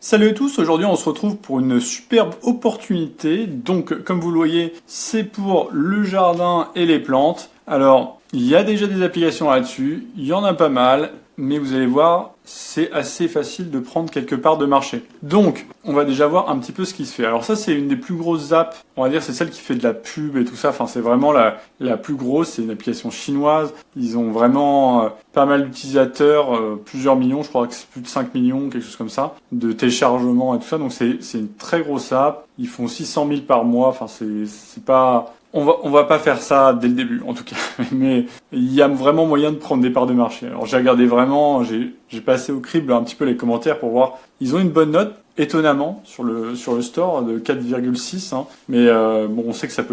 Salut à tous, aujourd'hui on se retrouve pour une superbe opportunité. Donc comme vous le voyez, c'est pour le jardin et les plantes. Alors, il y a déjà des applications là-dessus, il y en a pas mal, mais vous allez voir, c'est assez facile de prendre quelque part de marché. Donc, on va déjà voir un petit peu ce qui se fait. Alors ça, c'est une des plus grosses apps, on va dire, c'est celle qui fait de la pub et tout ça. Enfin, c'est vraiment la plus grosse, c'est une application chinoise. Ils ont vraiment pas mal d'utilisateurs, plusieurs millions, je crois que c'est plus de 5 millions, quelque chose comme ça, de téléchargements et tout ça. Donc c'est une très grosse app. Ils font 600 000 par mois. Enfin, c'est pas... On va pas faire ça dès le début, en tout cas. Mais il y a vraiment moyen de prendre des parts de marché. Alors j'ai regardé vraiment, j'ai passé au crible un petit peu les commentaires pour voir. Ils ont une bonne note, étonnamment, sur le store de 4,6. Hein. Mais bon, on sait que c'est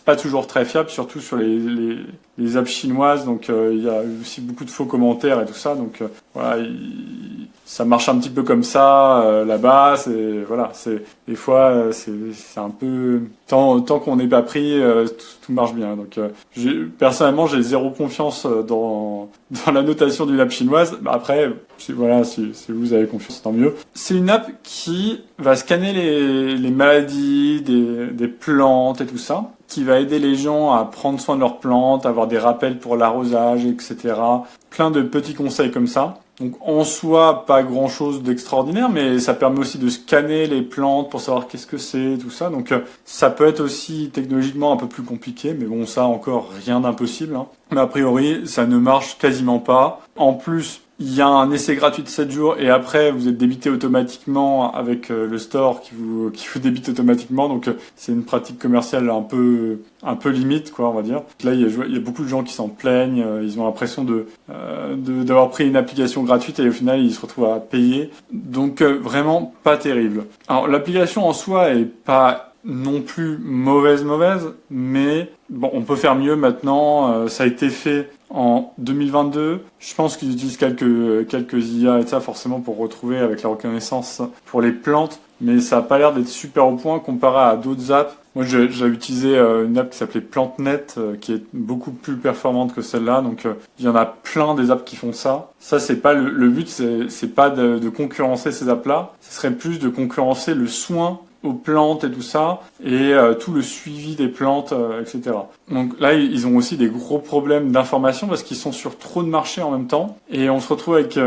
pas toujours très fiable, surtout sur les apps chinoises. Donc il y a aussi beaucoup de faux commentaires et tout ça. Donc voilà, ça marche un petit peu comme ça là-bas. Des fois c'est un peu tant qu'on n'est pas pris, tout marche bien. Donc personnellement j'ai zéro confiance dans la notation d'une app chinoise. Bah, après si vous avez confiance, tant mieux. C'est une app qui va scanner les maladies des plantes et tout ça, qui va aider les gens à prendre soin de leurs plantes, avoir des rappels pour l'arrosage, etc. Plein de petits conseils comme ça. Donc en soi, pas grand chose d'extraordinaire, mais ça permet aussi de scanner les plantes pour savoir qu'est-ce que c'est, tout ça. Donc ça peut être aussi technologiquement un peu plus compliqué, mais bon, ça encore rien d'impossible. Hein. Mais a priori, ça ne marche quasiment pas. En plus, il y a un essai gratuit de 7 jours et après vous êtes débité automatiquement avec le store qui vous débite automatiquement. Donc c'est une pratique commerciale un peu limite, quoi, on va dire. Là il y a beaucoup de gens qui s'en plaignent, ils ont l'impression d'avoir pris une application gratuite et au final ils se retrouvent à payer. Donc vraiment pas terrible. Alors l'application en soi est pas non plus mauvaise, mais bon, on peut faire mieux maintenant. Ça a été fait en 2022. Je pense qu'ils utilisent quelques IA et ça forcément pour retrouver avec la reconnaissance pour les plantes, mais ça a pas l'air d'être super au point comparé à d'autres apps. Moi, j'ai utilisé une app qui s'appelait PlanteNet, qui est beaucoup plus performante que celle-là. Donc, il y en a plein des apps qui font ça. Ça, c'est pas le but, c'est pas de concurrencer ces apps-là. Ce serait plus de concurrencer le soin aux plantes et tout ça, et tout le suivi des plantes, etc. Donc là, ils ont aussi des gros problèmes d'information parce qu'ils sont sur trop de marchés en même temps, et on se retrouve avec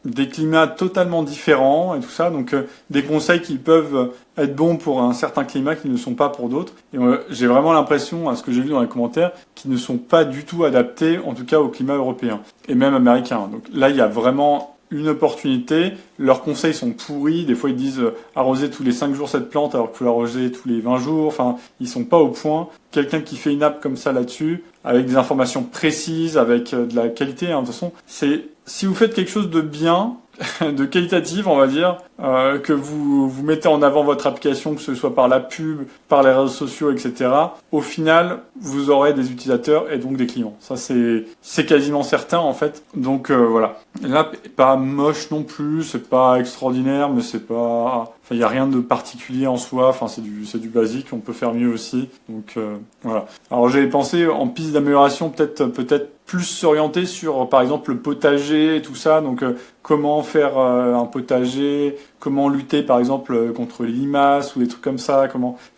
des climats totalement différents et tout ça, donc des conseils qui peuvent être bons pour un certain climat qui ne sont pas pour d'autres. Et j'ai vraiment l'impression, à ce que j'ai vu dans les commentaires, qu'ils ne sont pas du tout adaptés, en tout cas au climat européen, et même américain. Donc là, il y a vraiment une opportunité. Leurs conseils sont pourris. Des fois, ils disent arroser tous les 5 jours cette plante alors qu'il faut l'arroser tous les 20 jours. Enfin, ils sont pas au point. Quelqu'un qui fait une app comme ça là-dessus, avec des informations précises, avec de la qualité, hein, de toute façon, si vous faites quelque chose de bien, de qualitatif, on va dire, que vous mettez en avant votre application, que ce soit par la pub, par les réseaux sociaux, etc. Au final, vous aurez des utilisateurs et donc des clients. Ça, c'est quasiment certain, en fait. Donc, voilà. L'app est pas moche non plus, c'est pas extraordinaire, mais c'est pas... Enfin, il n'y a rien de particulier en soi. Enfin, c'est du basique. On peut faire mieux aussi. Donc, voilà. Alors, j'avais pensé en piste d'amélioration, peut-être plus s'orienter sur, par exemple, le potager et tout ça. Donc, comment faire un potager, comment lutter, par exemple, contre les limaces ou des trucs comme ça.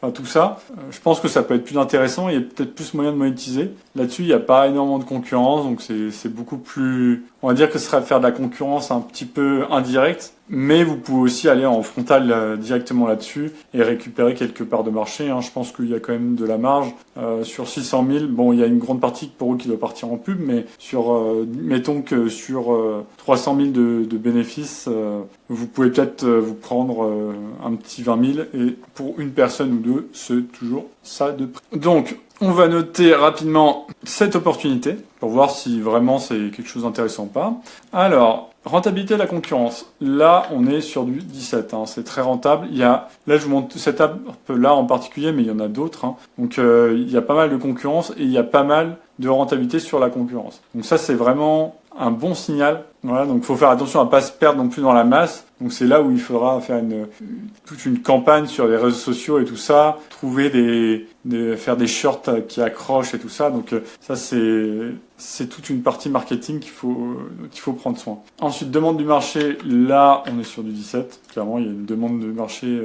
Enfin, tout ça. Je pense que ça peut être plus intéressant. Il y a peut-être plus moyen de monétiser. Là-dessus, il n'y a pas énormément de concurrence. Donc, c'est beaucoup plus... On va dire que ce serait faire de la concurrence un petit peu indirecte. Mais vous pouvez aussi aller en frontal directement là-dessus et récupérer quelques parts de marché. Hein. Je pense qu'il y a quand même de la marge. Sur 600 000, bon, il y a une grande partie pour eux qui doit partir en pub, mais mettons que sur 300 000 de bénéfices, vous pouvez peut-être vous prendre un petit 20 000 et pour une personne ou deux, c'est toujours ça de prix. Donc, on va noter rapidement cette opportunité pour voir si vraiment c'est quelque chose d'intéressant ou pas. Alors, rentabilité de la concurrence. Là, on est sur du 17. Hein, c'est très rentable. Là, je vous montre cette app-là en particulier, mais il y en a d'autres. Hein. Donc, il y a pas mal de concurrence et il y a pas mal de rentabilité sur la concurrence. Donc ça, c'est vraiment un bon signal Voilà, donc faut faire attention à pas se perdre non plus dans la masse. Donc c'est là où il faudra faire toute une campagne sur les réseaux sociaux et tout ça, faire des shorts qui accrochent et tout ça. Donc ça c'est toute une partie marketing qu'il faut prendre soin. Ensuite, demande du marché, là on est sur du 17. Clairement, il y a une demande de marché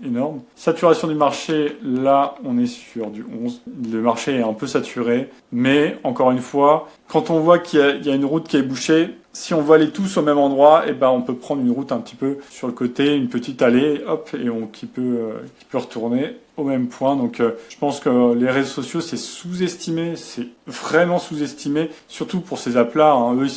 énorme. Saturation du marché, là on est sur du 11. Le marché est un peu saturé, mais encore une fois, quand on voit qu'il y a une route qui est bouchée, si on va aller tous au même endroit, et ben on peut prendre une route un petit peu sur le côté, une petite allée, hop, et qui peut retourner au même point. Donc je pense que les réseaux sociaux c'est sous-estimé, c'est vraiment sous-estimé, surtout pour ces apps-là. Hein. Eux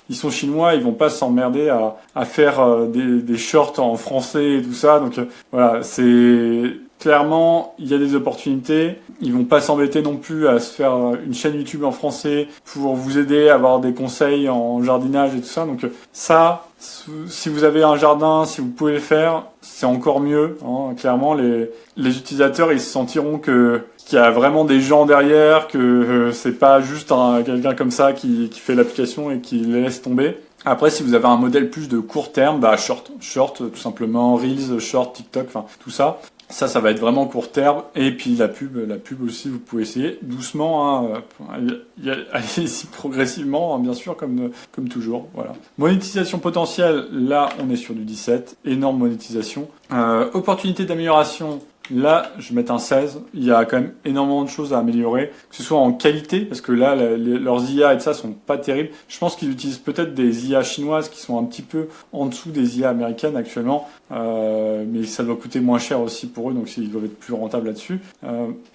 ils sont chinois, ils vont pas s'emmerder à faire des shorts en français et tout ça. Donc voilà, c'est clairement, il y a des opportunités. Ils vont pas s'embêter non plus à se faire une chaîne YouTube en français pour vous aider à avoir des conseils en jardinage et tout ça. Donc ça, si vous avez un jardin, si vous pouvez le faire, c'est encore mieux. Hein. Clairement, les utilisateurs, ils se sentiront qu'il y a vraiment des gens derrière, que c'est pas juste quelqu'un comme ça qui fait l'application et qui les laisse tomber. Après, si vous avez un modèle plus de court terme, bah short tout simplement, Reels, short, TikTok, enfin tout ça. Ça va être vraiment court terme. Et puis la pub aussi, vous pouvez essayer doucement. Hein, allez-y progressivement, hein, bien sûr, comme toujours. Voilà. Monétisation potentielle, là, on est sur du 17. Énorme monétisation. Opportunité d'amélioration. Là, je vais mettre un 16. Il y a quand même énormément de choses à améliorer, que ce soit en qualité, parce que là, leurs IA et ça sont pas terribles. Je pense qu'ils utilisent peut-être des IA chinoises qui sont un petit peu en dessous des IA américaines actuellement, mais ça doit coûter moins cher aussi pour eux, donc ils doivent être plus rentables là-dessus.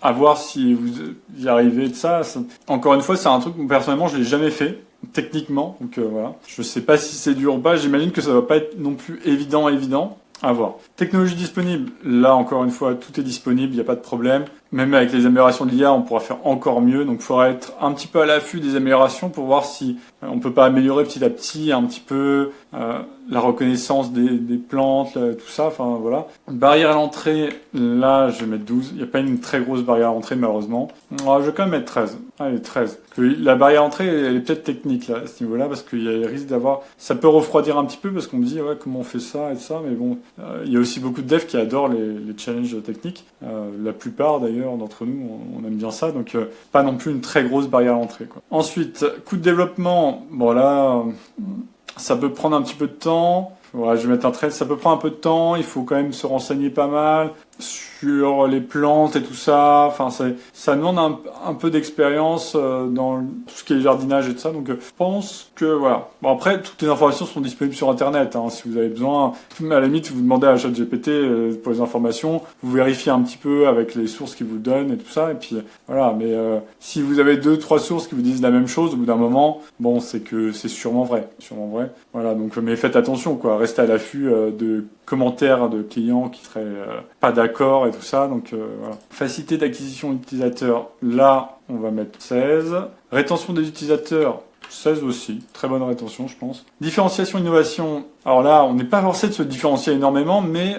À voir si vous y arrivez de ça. Encore une fois, c'est un truc où personnellement, je l'ai jamais fait. Techniquement, donc voilà. Je sais pas si c'est dur ou pas. J'imagine que ça va pas être non plus évident. À voir. Technologie disponible. Là, encore une fois, tout est disponible, il n'y a pas de problème. Même avec les améliorations de l'IA, on pourra faire encore mieux. Donc, il faudra être un petit peu à l'affût des améliorations pour voir si on peut pas améliorer petit à petit un petit peu la reconnaissance des plantes, tout ça. Enfin, voilà. Barrière à l'entrée, là, je vais mettre 12. Il n'y a pas une très grosse barrière à l'entrée, malheureusement. Je vais quand même mettre 13. Allez, 13. La barrière à l'entrée, elle est peut-être technique, là, à ce niveau-là, parce qu'il y a le risque d'avoir... Ça peut refroidir un petit peu, parce qu'on me dit, ouais, comment on fait ça et ça, mais bon, il y a aussi beaucoup de devs qui adorent les challenges techniques. La plupart, d'ailleurs, d'entre nous, on aime bien ça, donc pas non plus une très grosse barrière à l'entrée, quoi. Ensuite, coût de développement, bon là, ça peut prendre un petit peu de temps. Ouais, je vais mettre un 13, ça peut prendre un peu de temps, il faut quand même se renseigner pas mal sur les plantes et tout ça. Enfin, ça demande un peu d'expérience dans tout ce qui est jardinage et tout ça. Donc, je pense que voilà. Bon, après, toutes les informations sont disponibles sur Internet. Hein, si vous avez besoin, à la limite, vous demandez à ChatGPT pour les informations. Vous vérifiez un petit peu avec les sources qu'il vous donnent et tout ça. Et puis voilà. Mais si vous avez 2-3 sources qui vous disent la même chose, au bout d'un moment, bon, c'est que c'est sûrement vrai. Voilà. Donc, mais faites attention, quoi. Restez à l'affût de commentaires de clients qui seraient pas d'accord et tout ça. Donc voilà. Facilité d'acquisition d'utilisateurs, là on va mettre 16. Rétention des utilisateurs, 16 aussi. Très bonne rétention, je pense. Différenciation innovation, alors là on n'est pas forcé de se différencier énormément, mais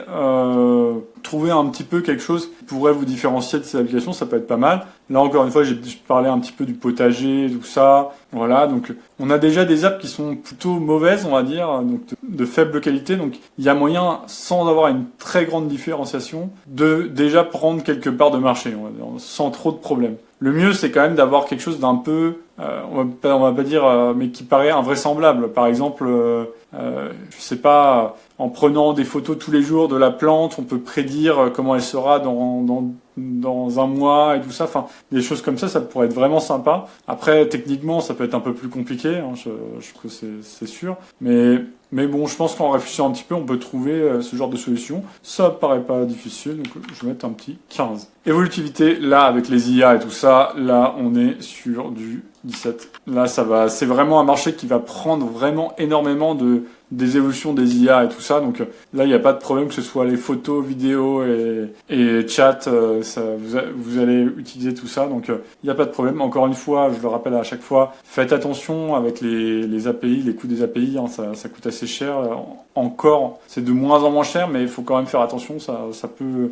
trouver un petit peu quelque chose qui pourrait vous différencier de ces applications, ça peut être pas mal. Là encore une fois, j'ai parlé un petit peu du potager, tout ça. Voilà, donc on a déjà des apps qui sont plutôt mauvaises, on va dire, donc de faible qualité. Donc il y a moyen, sans avoir une très grande différenciation, de déjà prendre quelques parts de marché, on va dire, sans trop de problèmes. Le mieux, c'est quand même d'avoir quelque chose d'un peu, on va pas dire, mais qui paraît invraisemblable. Par exemple, je sais pas, en prenant des photos tous les jours de la plante, on peut prédire comment elle sera dans un mois et tout ça. Enfin, des choses comme ça pourrait être vraiment sympa. Après, techniquement, ça peut être un peu plus compliqué, hein, je trouve que c'est sûr. Mais bon, je pense qu'en réfléchissant un petit peu, on peut trouver ce genre de solution. Ça paraît pas difficile, donc je vais mettre un petit 15. Évolutivité, là, avec les IA et tout ça, là, on est sur du 17. Là, c'est vraiment un marché qui va prendre vraiment énormément des évolutions des IA et tout ça. Donc là, il n'y a pas de problème que ce soit les photos, vidéos et chat, vous allez utiliser tout ça. Donc il n'y a pas de problème. Encore une fois, je le rappelle à chaque fois, faites attention avec les API, les coûts des API, hein, ça coûte assez cher. Encore, c'est de moins en moins cher, mais il faut quand même faire attention, ça peut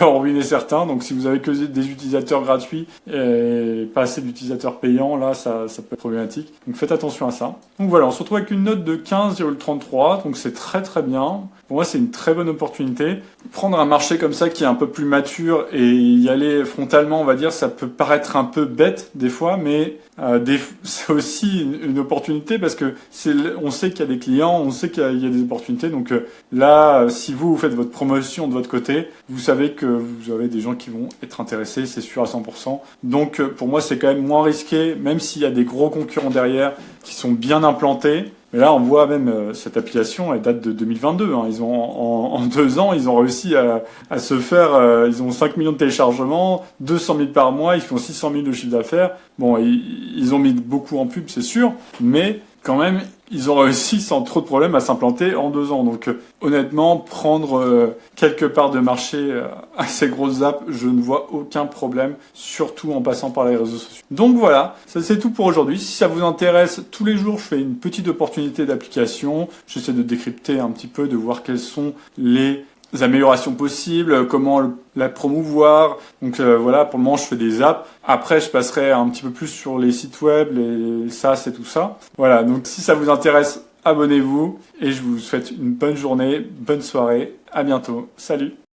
en ruiner certains. Donc si vous avez que des utilisateurs gratuits et pas assez d'utilisateurs payants, là ça peut être problématique. Donc faites attention à ça. Donc voilà, on se retrouve avec une note de 15,33, donc c'est très très bien. Pour moi, c'est une très bonne opportunité. Prendre un marché comme ça qui est un peu plus mature et y aller frontalement, on va dire, ça peut paraître un peu bête des fois, mais c'est aussi une opportunité parce que on sait qu'il y a des clients, on sait qu'il y a des opportunités. Donc là, si vous faites votre promotion de votre côté, vous savez que vous avez des gens qui vont être intéressés, c'est sûr à 100%. Donc pour moi, c'est quand même moins risqué, même s'il y a des gros concurrents derrière qui sont bien implantés. Mais là, on voit même cette application, elle date de 2022. Hein. Ils ont en 2 ans, ils ont réussi à se faire. Ils ont 5 millions de téléchargements, 200 000 par mois, ils font 600 000 de chiffre d'affaires. Bon, ils ont mis beaucoup en pub, c'est sûr, mais quand même, ils ont réussi sans trop de problèmes à s'implanter en 2 ans. Donc honnêtement, prendre quelques parts de marché à ces grosses apps, je ne vois aucun problème, surtout en passant par les réseaux sociaux. Donc voilà, ça c'est tout pour aujourd'hui. Si ça vous intéresse, tous les jours je fais une petite opportunité d'application. J'essaie de décrypter un petit peu, de voir quelles sont les améliorations possibles, comment la promouvoir. Donc voilà, pour le moment je fais des apps. Après je passerai un petit peu plus sur les sites web, les SaaS et tout ça. Voilà, donc si ça vous intéresse, abonnez-vous et je vous souhaite une bonne journée, bonne soirée, à bientôt. Salut!